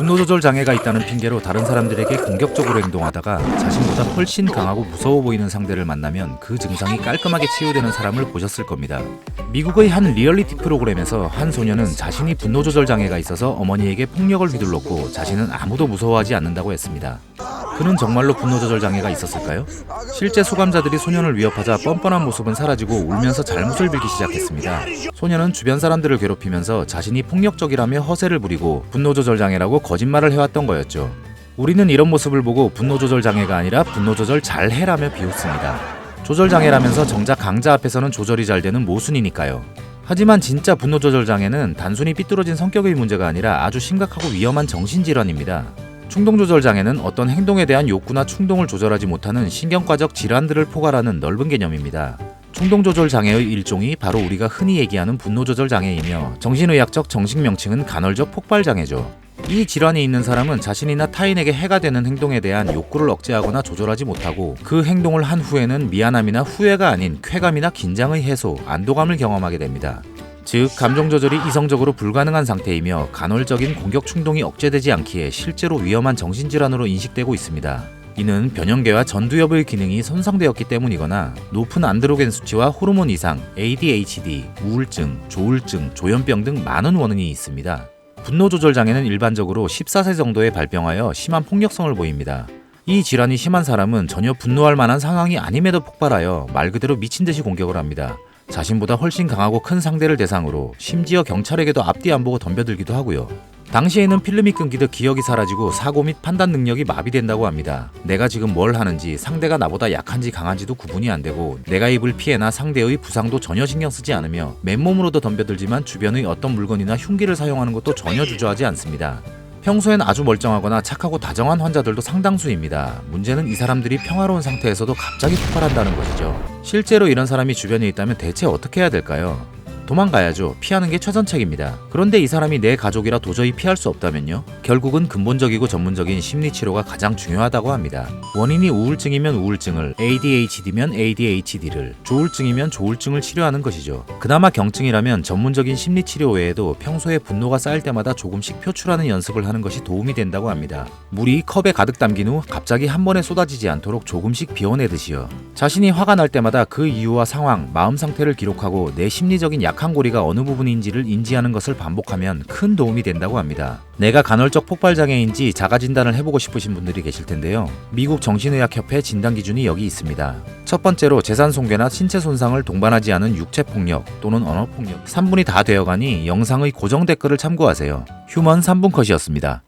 분노 조절 장애가 있다는 핑계로 다른 사람들에게 공격적으로 행동하다가 자신보다 훨씬 강하고 무서워 보이는 상대를 만나면 그 증상이 깔끔하게 치유되는 사람을 보셨을 겁니다. 미국의 한 리얼리티 프로그램에서 한 소녀는 자신이 분노 조절 장애가 있어서 어머니에게 폭력을 휘둘렀고 자신은 아무도 무서워하지 않는다고 했습니다. 그는 정말로 분노 조절 장애가 있었을까요? 실제 수감자들이 소년을 위협하자 뻔뻔한 모습은 사라지고 울면서 잘못을 빌기 시작했습니다. 소년은 주변 사람들을 괴롭히면서 자신이 폭력적이라며 허세를 부리고 분노 조절 장애라고 거짓말을 해왔던 거였죠. 우리는 이런 모습을 보고 분노 조절 장애가 아니라 분노 조절 잘해라며 비웃습니다. 조절 장애라면서 정작 강자 앞에서는 조절이 잘 되는 모순이니까요. 하지만 진짜 분노 조절 장애는 단순히 삐뚤어진 성격의 문제가 아니라 아주 심각하고 위험한 정신질환입니다. 충동조절 장애는 어떤 행동에 대한 욕구나 충동을 조절하지 못하는 신경과적 질환들을 포괄하는 넓은 개념입니다. 충동조절 장애의 일종이 바로 우리가 흔히 얘기하는 분노조절 장애이며 정신의학적 정식 명칭은 간헐적 폭발장애죠. 이 질환이 있는 사람은 자신이나 타인에게 해가 되는 행동에 대한 욕구를 억제하거나 조절하지 못하고 그 행동을 한 후에는 미안함이나 후회가 아닌 쾌감이나 긴장의 해소, 안도감을 경험하게 됩니다. 즉, 감정 조절이 이성적으로 불가능한 상태이며 간헐적인 공격 충동이 억제되지 않기에 실제로 위험한 정신질환으로 인식되고 있습니다. 이는 변형계와 전두엽의 기능이 손상되었기 때문이거나 높은 안드로겐 수치와 호르몬 이상, ADHD, 우울증, 조울증, 조현병 등 많은 원인이 있습니다. 분노 조절 장애는 일반적으로 14세 정도에 발병하여 심한 폭력성을 보입니다. 이 질환이 심한 사람은 전혀 분노할 만한 상황이 아님에도 폭발하여 말 그대로 미친 듯이 공격을 합니다. 자신보다 훨씬 강하고 큰 상대를 대상으로 심지어 경찰에게도 앞뒤 안 보고 덤벼들기도 하고요. 당시에는 필름이 끊기듯 기억이 사라지고 사고 및 판단 능력이 마비된다고 합니다. 내가 지금 뭘 하는지, 상대가 나보다 약한지 강한지도 구분이 안 되고 내가 입을 피해나 상대의 부상도 전혀 신경 쓰지 않으며 맨몸으로도 덤벼들지만 주변의 어떤 물건이나 흉기를 사용하는 것도 전혀 주저하지 않습니다. 평소엔 아주 멀쩡하거나 착하고 다정한 환자들도 상당수입니다. 문제는 이 사람들이 평화로운 상태에서도 갑자기 폭발한다는 것이죠. 실제로 이런 사람이 주변에 있다면 대체 어떻게 해야 될까요? 도망가야죠. 피하는 게 최선책입니다. 그런데 이 사람이 내 가족이라 도저히 피할 수 없다면요? 결국은 근본적이고 전문적인 심리치료가 가장 중요하다고 합니다. 원인이 우울증이면 우울증을, ADHD면 ADHD를, 조울증이면 조울증을 치료하는 것이죠. 그나마 경증이라면 전문적인 심리치료 외에도 평소에 분노가 쌓일 때마다 조금씩 표출하는 연습을 하는 것이 도움이 된다고 합니다. 물이 컵에 가득 담긴 후 갑자기 한 번에 쏟아지지 않도록 조금씩 비워내듯이요. 자신이 화가 날 때마다 그 이유와 상황, 마음 상태를 기록하고 내 심리적인 약한 고리가 어느 부분인지를 인지하는 것을 반복하면 큰 도움이 된다고 합니다. 내가 간헐적 폭발장애인지 자가진단을 해보고 싶으신 분들이 계실 텐데요. 미국 정신의학협회 진단 기준이 여기 있습니다. 첫 번째로 재산 손괴나 신체 손상을 동반하지 않은 육체폭력 또는 언어폭력 3분이 다 되어가니 영상의 고정 댓글을 참고하세요. 휴먼 3분 컷이었습니다.